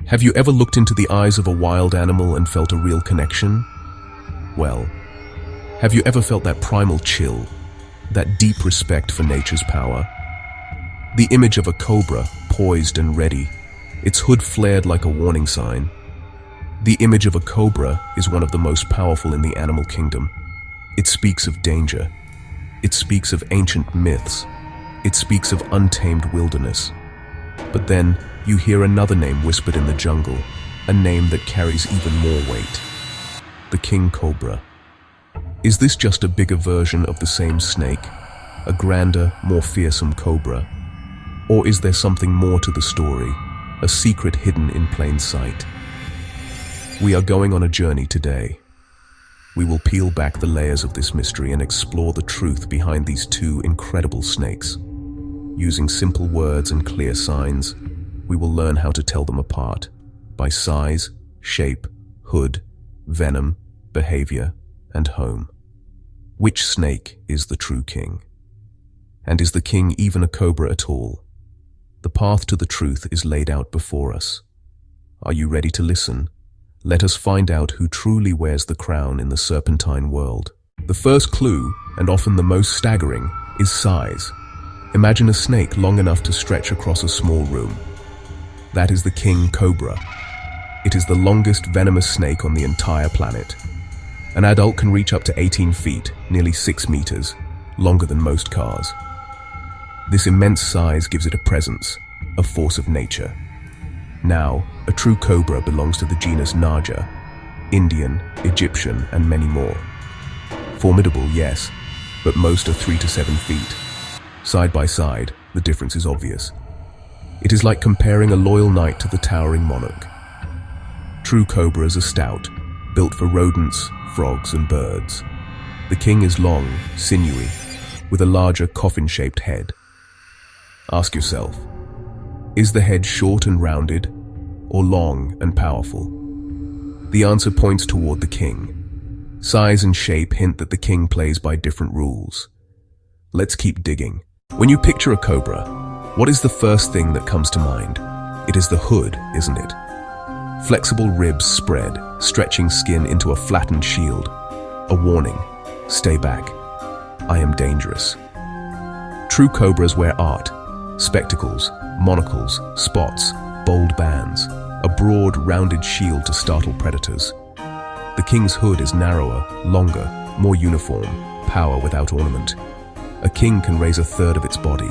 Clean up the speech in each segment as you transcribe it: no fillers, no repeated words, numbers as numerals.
Have you ever looked into the eyes of a wild animal and felt a real connection? Well, have you ever felt that primal chill, that deep respect for nature's power? The image of a cobra, poised and ready, its hood flared like a warning sign. The image of a cobra is one of the most powerful in the animal kingdom. It speaks of danger. It speaks of ancient myths. It speaks of untamed wilderness. But then, you hear another name whispered in the jungle, a name that carries even more weight. The king cobra. Is this just a bigger version of the same snake? A grander, more fearsome cobra? Or is there something more to the story, a secret hidden in plain sight? We are going on a journey today. We will peel back the layers of this mystery and explore the truth behind these two incredible snakes. Using simple words and clear signs, we will learn how to tell them apart by size, shape, hood, venom, behavior, and home. Which snake is the true king? And is the king even a cobra at all? The path to the truth is laid out before us. Are you ready to listen? Let us find out who truly wears the crown in the serpentine world. The first clue, and often the most staggering, is size. Imagine a snake long enough to stretch across a small room. That is the king cobra. It is the longest venomous snake on the entire planet. An adult can reach up to 18 feet, nearly 6 meters, longer than most cars. This immense size gives it a presence, a force of nature. Now, a true cobra belongs to the genus Naja, Indian, Egyptian, and many more. Formidable, yes, but most are 3 to 7 feet. Side by side, the difference is obvious. It is like comparing a loyal knight to the towering monarch. True cobras are stout, built for rodents, frogs, and birds. The king is long, sinewy, with a larger coffin-shaped head. Ask yourself, is the head short and rounded, or long and powerful? The answer points toward the king. Size and shape hint that the king plays by different rules. Let's keep digging. When you picture a cobra, what is the first thing that comes to mind? It is the hood, isn't it? Flexible ribs spread, stretching skin into a flattened shield. A warning, stay back. I am dangerous. True cobras wear art, spectacles, monocles, spots, bold bands, a broad, rounded shield to startle predators. The king's hood is narrower, longer, more uniform, power without ornament. A king can raise a third of its body.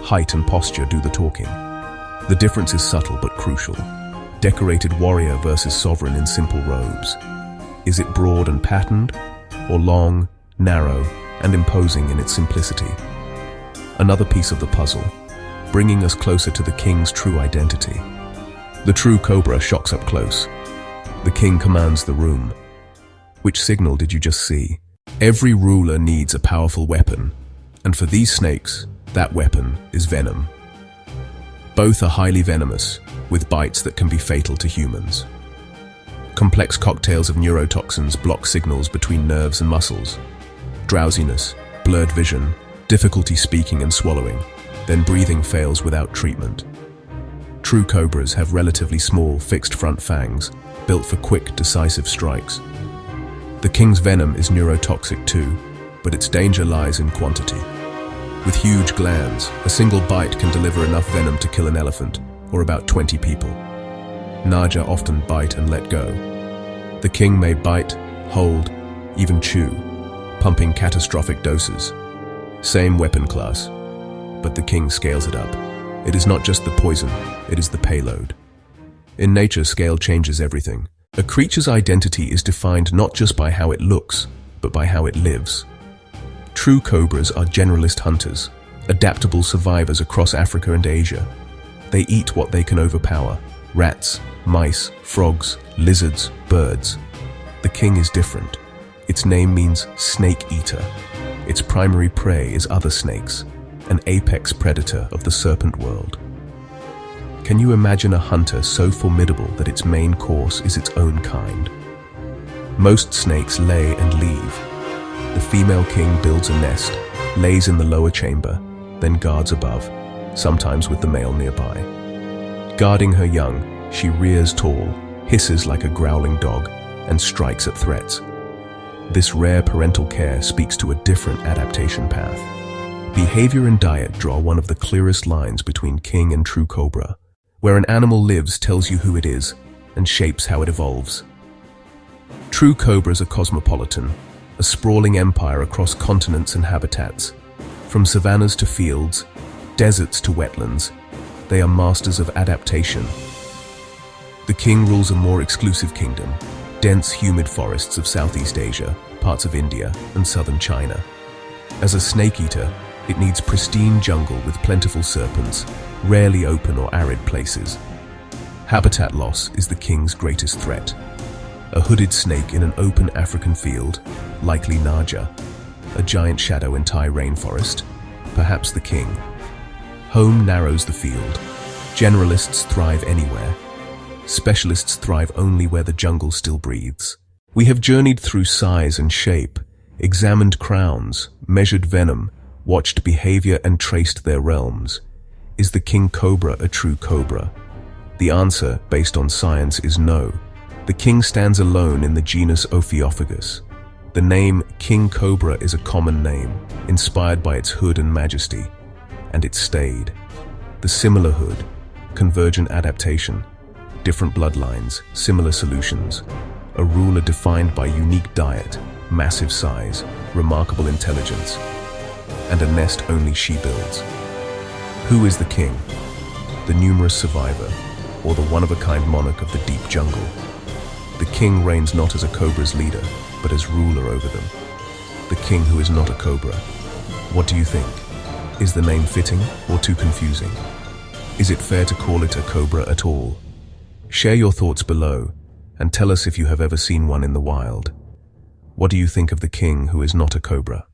Height and posture do the talking. The difference is subtle but crucial. Decorated warrior versus sovereign in simple robes. Is it broad and patterned, or long, narrow, and imposing in its simplicity? Another piece of the puzzle, bringing us closer to the king's true identity. The true cobra shocks up close. The king commands the room. Which signal did you just see? Every ruler needs a powerful weapon, and for these snakes, that weapon is venom. Both are highly venomous, with bites that can be fatal to humans. Complex cocktails of neurotoxins block signals between nerves and muscles. Drowsiness, blurred vision, difficulty speaking and swallowing, then breathing fails without treatment. True cobras have relatively small, fixed front fangs, built for quick, decisive strikes. The king's venom is neurotoxic too, but its danger lies in quantity. With huge glands, a single bite can deliver enough venom to kill an elephant, or about 20 people. Naja often bite and let go. The king may bite, hold, even chew, pumping catastrophic doses. Same weapon class, but the king scales it up. It is not just the poison, it is the payload. In nature, scale changes everything. A creature's identity is defined not just by how it looks, but by how it lives. True cobras are generalist hunters, adaptable survivors across Africa and Asia. They eat what they can overpower: rats, mice, frogs, lizards, birds. The king is different. Its name means snake eater. Its primary prey is other snakes, an apex predator of the serpent world. Can you imagine a hunter so formidable that its main course is its own kind? Most snakes lay and leave. The female king builds a nest, lays in the lower chamber, then guards above, sometimes with the male nearby. Guarding her young, She rears tall, hisses like a growling dog, and strikes at threats. This rare parental care speaks to a different adaptation path. Behavior and diet draw one of the clearest lines between king and true cobra. Where an animal lives tells you who it is and shapes how it evolves. True cobras are cosmopolitan, a sprawling empire across continents and habitats. From savannas to fields, deserts to wetlands, they are masters of adaptation. The king rules a more exclusive kingdom, dense, humid forests of Southeast Asia, parts of India, and southern China. As a snake eater, it needs pristine jungle with plentiful serpents, rarely open or arid places. Habitat loss is the king's greatest threat. A hooded snake in an open African field, likely Naja. A giant shadow in Thai rainforest, perhaps the king. Home narrows the field. Generalists thrive anywhere. Specialists thrive only where the jungle still breathes. We have journeyed through size and shape, examined crowns, measured venom, watched behavior and traced their realms. Is the king cobra a true cobra? The answer, based on science, is no. The king stands alone in the genus Ophiophagus. The name king cobra is a common name, inspired by its hood and majesty, and it stayed. The similar hood, convergent adaptation, different bloodlines, similar solutions, a ruler defined by unique diet, massive size, remarkable intelligence, and a nest only she builds. Who is the king? The numerous survivor, or the one-of-a-kind monarch of the deep jungle? The king reigns not as a cobra's leader, but as ruler over them. The king who is not a cobra. What do you think? Is the name fitting or too confusing? Is it fair to call it a cobra at all? Share your thoughts below, and tell us if you have ever seen one in the wild. What do you think of the king who is not a cobra?